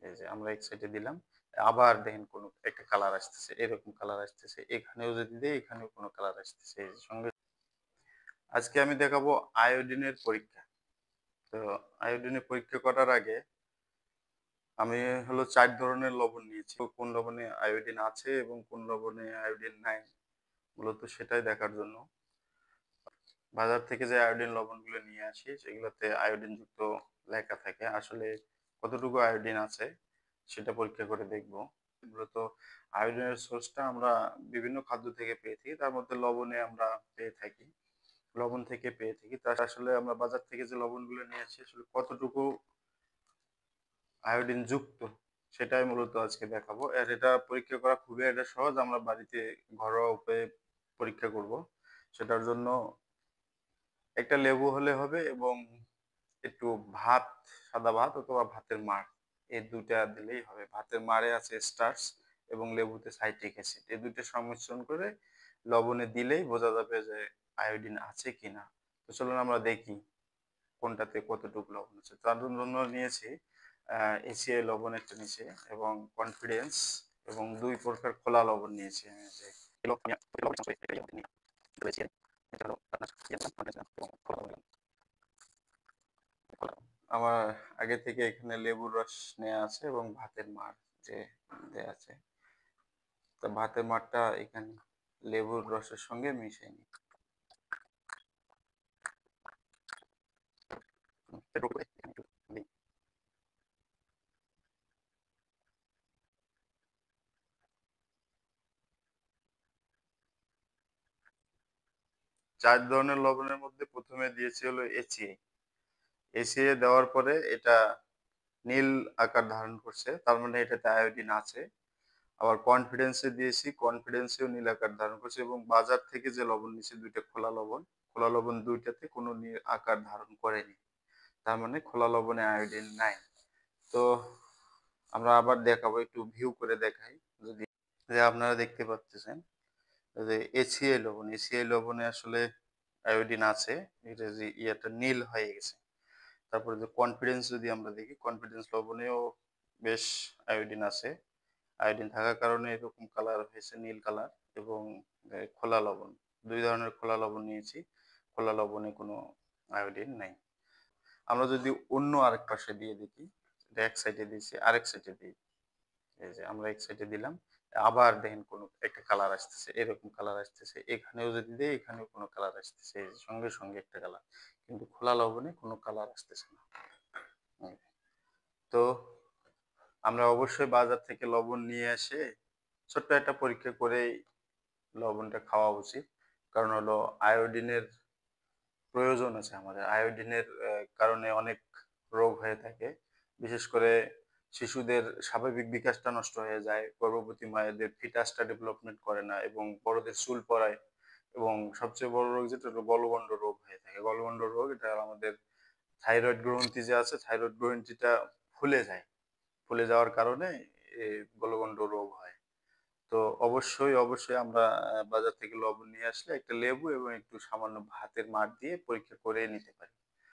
এই যে আমরা এক সাইডে দিলাম। আবার দেখেন কোন একটা কালার আসতেছে। এরকম কালার আসতেছে। এখানেও যদি দেই এখানেও কোন কালার আসতেছে। এই যে সঙ্গে আজকে আমি দেখাবো আয়োডিনের পরীক্ষা। তো আয়োডিনের পরীক্ষা করার আগে আমি হলো ৪ ধরনের লবণ নিয়েছি। কোন লবণে আয়োডিন আছে এবং কোন লবণে আয়োডিন নাই। মূলত সেটাই দেখার জন্য। বাজার থেকে যে আয়োডিন লবণগুলো নিয়ে আসি সেগুলোতে আয়োডিন যুক্ত লেখা থাকে। আসলে কতটুকু আয়োডিন আছে সেটা পরীক্ষা করে দেখব। মূলত আয়োডিনের সোর্সটা আমরা বিভিন্ন খাদ্য থেকে পেয়ে থাকি। তার মধ্যে লবণে আমরা পেয়ে থাকি। লবণ থেকে পেয়ে থাকি। তা আসলে আমরা বাজার থেকে যে লবণগুলো নিয়ে আসি আসলে কতটুকু আয়োডিন যুক্ত সেটাই মূলত আজকে দেখাবো। আর এটা পরীক্ষা করা খুবই একটা সহজ। আমরা বাড়িতে ঘরোয়া উপায়ে পরীক্ষা করব। সেটার জন্য একটা লেবু হলে হবে এবং একটু ভাত, সাদা ভাত অথবা ভাতের মাড় এই ২ টা দিলেই হবে। ভাতের মাড়ে আছে স্টার্চ এবং লেবুতে সাইট্রিক অ্যাসিড। এই ২ টা সংমিশ্রণ করে লবণে দিলেই বোঝা যাবে যে আয়োডিন আছে কিনা। তো চলুন আমরা দেখি কোনটাতে কতটুকু লবণ আছে। তার জন্য নিয়েছি এসিআই লবণ একটা নিয়েছি এবং কনফিডেন্স এবং ২ প্রকার খোলা লবণ নিয়েছি আমি যে আমার আগে থেকে এখানে লেবুর রস নেওয়া আছে এবং ভাতের মাড় যে দেয়া আছে। তো ভাতের মাড়টা এখানে লেবুর রসের সঙ্গে মিশিয়ে নিই। ৪ ধরনের লবণের মধ্যে ১ম এ দিয়েছি হলো এচিএ। এচিএ দেওয়ার পরে এটা নীল আকার ধারণ করছে। তার মানে এটাতে আয়োডিন আছে। আবার কনফিডেন্স এ দিয়েছি, কনফিডেন্স এও নীল আকার ধারণ করছে এবং বাজার থেকে যে লবণ নিয়েছি ২ টা খোলা লবণ, খোলা লবণ ২ টাতে কোনো নীল আকার ধারণ করেনি। তার মানে খোলা লবণে আয়োডিন নাই। তো আমরা আবার দেখাবো একটু ভিউ করে দেখাই। যদি যে আপনারা দেখতে পাচ্তেছেন যে এসিআই লবণ, এসিআই লবণে আসলে আয়োডিন আছে। এটা যে ইয়েটা নীল হয়ে গেছে। তারপরে যে কনফিডেন্স যদি আমরা দেখি, কনফিডেন্স লবণেও বেশ আয়োডিন আছে। আয়োডিন থাকার কারণে এরকম কালার হয়েছে নীল কালার এবং খোলা লবণ। ২ ধরনের খোলা লবণ নিয়েছি। খোলা লবণে কোনো আয়োডিন নাই। আমরা যদি অন্য আরেক পাশে দিয়ে দেখি, এটা এক সাইডে দিয়েছি, আরেক সাইডে দিই। এই যে আমরা এক সাইডে দিলাম। আবার দেখেন কোনো একটা কালার আসতেছে। এরকম কালার আসতেছে। এখানেও যদি দেই এখানেও কোনো কালার আসতেছে। এই যে সঙ্গে, সঙ্গে একটা কালার। কিন্তু খোলা লবণে কোনো কালার আসতেছে না। হুম। তো আমরা অবশ্যই বাজার থেকে লবণ নিয়ে এসে ছোট্ট একটা পরীক্ষা করেই লবণটা খাওয়া উচিত। কারণ হলো আয়োডিনের প্রয়োজন আছে আমাদের। আয়োডিনের কারণে অনেক রোগ হয়ে থাকে। বিশেষ করে শিশুদের স্বাভাবিক বিকাশটা নষ্ট হয়ে যায়। গর্ভবতী মায়েদের ফিটাসটা ডেভেলপমেন্ট করে না এবং বড়দের চুল পড়ায় এবং সবচেয়ে বড় রোগ যেটা হলো গলগন্ড রোগ হয়ে থাকে। গলগন্ড রোগ এটা আমাদের থাইরয়েড গ্রন্থি যে আছে, থাইরয়েড গ্রন্থিটা ফুলে যায়। ফুলে যাওয়ার কারণে গলগন্ড রোগ হয়। তো অবশ্যই আমরা বাজার থেকে লবণ নিয়ে আসলে একটা লেবু এবং একটু সামান্য ভাতের মাড় দিয়ে পরীক্ষা করে নিতে পারি।